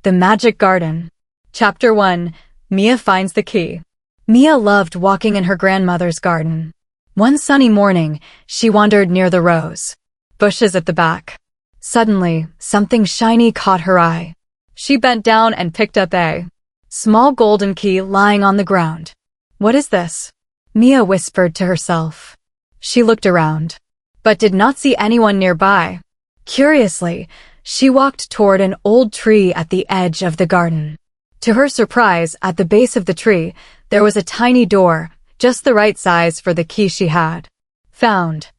The Magic Garden. Chapter 1. Mia finds the key. Mia loved walking in her grandmother's garden. One sunny morning, she wandered near the rose bushes at the back. Suddenly, something shiny caught her eye. She bent down and picked up a small golden key lying on the ground. "What is this?" Mia whispered to herself. She looked around, but did not see anyone nearby. Curiously, she walked toward an old tree at the edge of the garden. To her surprise, at the base of the tree, there was a tiny door, just the right size for the key she had found.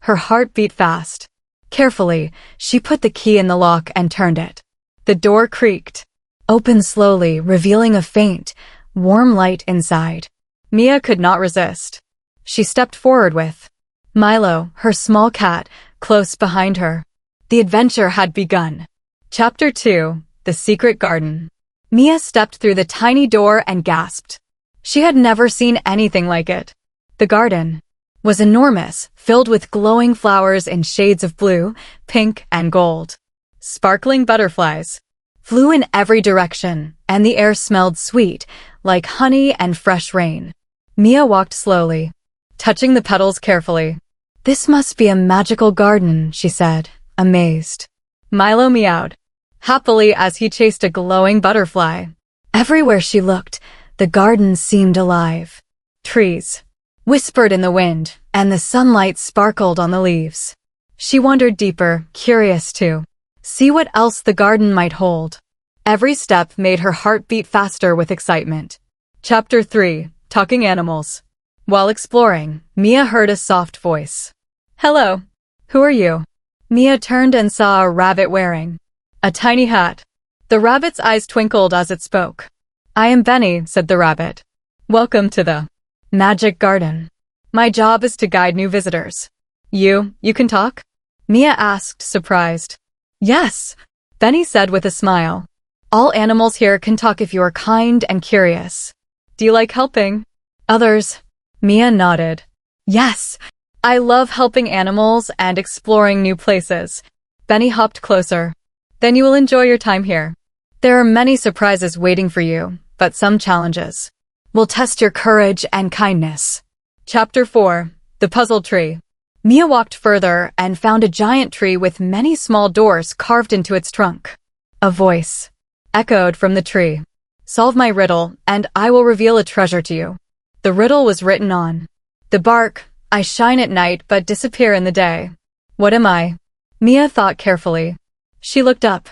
Her heart beat fast. Carefully, she put the key in the lock and turned it. The door creaked, opened slowly, revealing a faint, warm light inside. Mia could not resist. She stepped forward with Milo, her small cat, close behind her. The adventure had begun. Chapter 2. The Secret Garden. Mia stepped through the tiny door and gasped. She had never seen anything like it. The garden was enormous, filled with glowing flowers in shades of blue, pink, and gold. Sparkling butterflies flew in every direction, and the air smelled sweet, like honey and fresh rain. Mia walked slowly, touching the petals carefully. "This must be a magical garden," she said, amazed. Milo meowed happily as he chased a glowing butterfly. Everywhere she looked, the garden seemed alive. Trees whispered in the wind, and the sunlight sparkled on the leaves. She wandered deeper, curious to see what else the garden might hold. Every step made her heart beat faster with excitement. Chapter 3. Talking Animals. While exploring, Mia heard a soft voice. "Hello. Who are you?" Mia turned and saw a rabbit wearing a tiny hat. The rabbit's eyes twinkled as it spoke. "I am Benny," said the rabbit. "Welcome to the Magic Garden. My job is to guide new visitors." You can talk?" Mia asked, surprised. "Yes," Benny said with a smile. "All animals here can talk if you are kind and curious. Do you like helping others?" Mia nodded. "Yes, I love helping animals and exploring new places." Benny hopped closer. "Then you will enjoy your time here. There are many surprises waiting for you, but some challenges will test your courage and kindness." Chapter 4. The Puzzle Tree. Mia walked further and found a giant tree with many small doors carved into its trunk. A voice echoed from the tree. "Solve my riddle, and I will reveal a treasure to you." The riddle was written on the bark. "I shine at night but disappear in the day. What am I?" Mia thought carefully. She looked up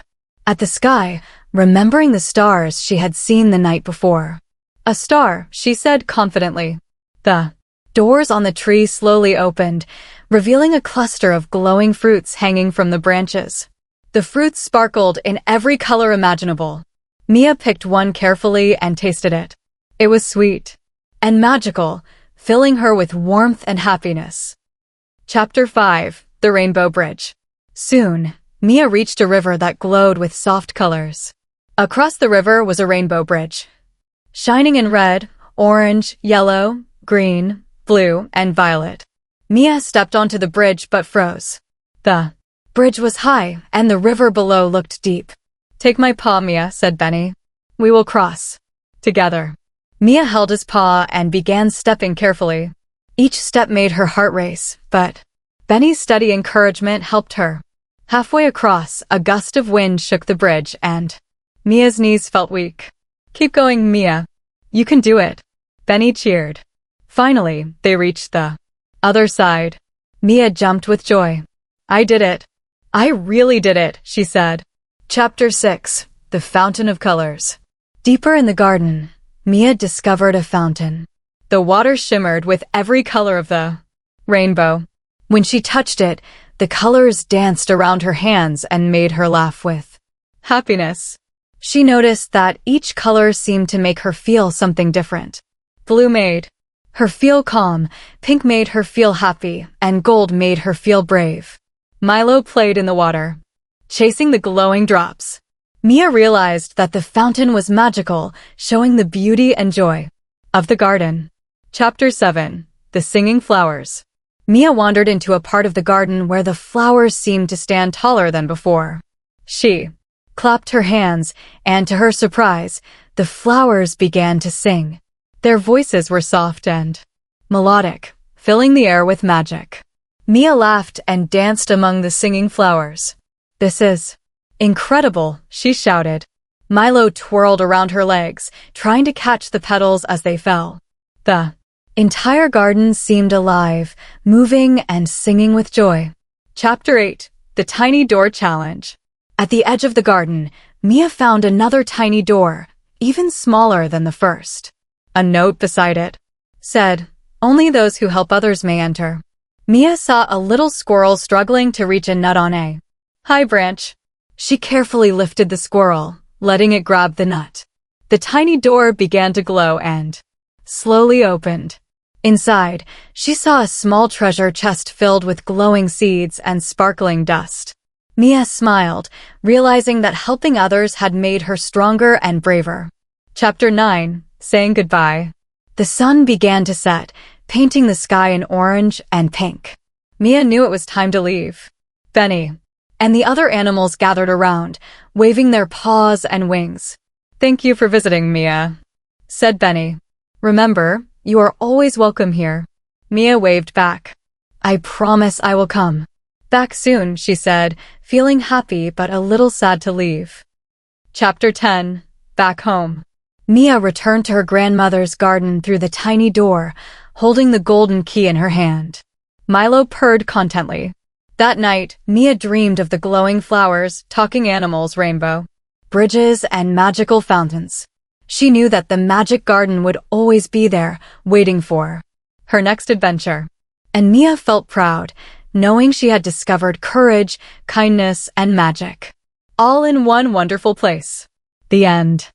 at the sky, remembering the stars she had seen the night before. "A star," she said confidently. The doors on the tree slowly opened, revealing a cluster of glowing fruits hanging from the branches. The fruits sparkled in every color imaginable. Mia picked one carefully and tasted it. It was sweet and magical, filling her with warmth and happiness. Chapter 5. The Rainbow Bridge. Soon, Mia reached a river that glowed with soft colors. Across the river was a rainbow bridge, shining in red, orange, yellow, green, blue, and violet. Mia stepped onto the bridge but froze. The bridge was high, and the river below looked deep. "Take my paw, Mia," said Benny. "We will cross together." Mia held his paw and began stepping carefully. Each step made her heart race, but Benny's steady encouragement helped her. Halfway across, a gust of wind shook the bridge and Mia's knees felt weak. "Keep going, Mia. You can do it," Benny cheered. Finally, they reached the other side. Mia jumped with joy. "I did it. I really did it," she said. Chapter 6. The Fountain of Colors. Deeper in the garden, Mia discovered a fountain. The water shimmered with every color of the rainbow. When she touched it, the colors danced around her hands and made her laugh with happiness. She noticed that each color seemed to make her feel something different. Blue made her feel calm, pink made her feel happy, and gold made her feel brave. Milo played in the water, chasing the glowing drops. Mia realized that the fountain was magical, showing the beauty and joy of the garden. Chapter 7. The Singing Flowers. Mia wandered into a part of the garden where the flowers seemed to stand taller than before. She clapped her hands, and to her surprise, the flowers began to sing. Their voices were soft and melodic, filling the air with magic. Mia laughed and danced among the singing flowers. "This is incredible," she shouted. Milo twirled around her legs, trying to catch the petals as they fell. The entire garden seemed alive, moving and singing with joy. Chapter 8. The Tiny Door Challenge. At the edge of the garden, Mia found another tiny door, even smaller than the first. A note beside it said, "Only those who help others may enter." Mia saw a little squirrel struggling to reach a nut on a high branch. She carefully lifted the squirrel, letting it grab the nut. The tiny door began to glow and slowly opened. Inside, she saw a small treasure chest filled with glowing seeds and sparkling dust. Mia smiled, realizing that helping others had made her stronger and braver. Chapter 9. Saying Goodbye. The sun began to set, painting the sky in orange and pink. Mia knew it was time to leave. Benny and the other animals gathered around, waving their paws and wings. "Thank you for visiting, Mia," said Benny. "Remember, you are always welcome here." Mia waved back. "I promise I will come back soon," she said, feeling happy but a little sad to leave. Chapter 10. Back Home. Mia returned to her grandmother's garden through the tiny door, holding the golden key in her hand. Milo purred contently. That night, Mia dreamed of the glowing flowers, talking animals, rainbow bridges, and magical fountains. She knew that the magic garden would always be there, waiting for her next adventure. And Mia felt proud, knowing she had discovered courage, kindness, and magic, all in one wonderful place. The end.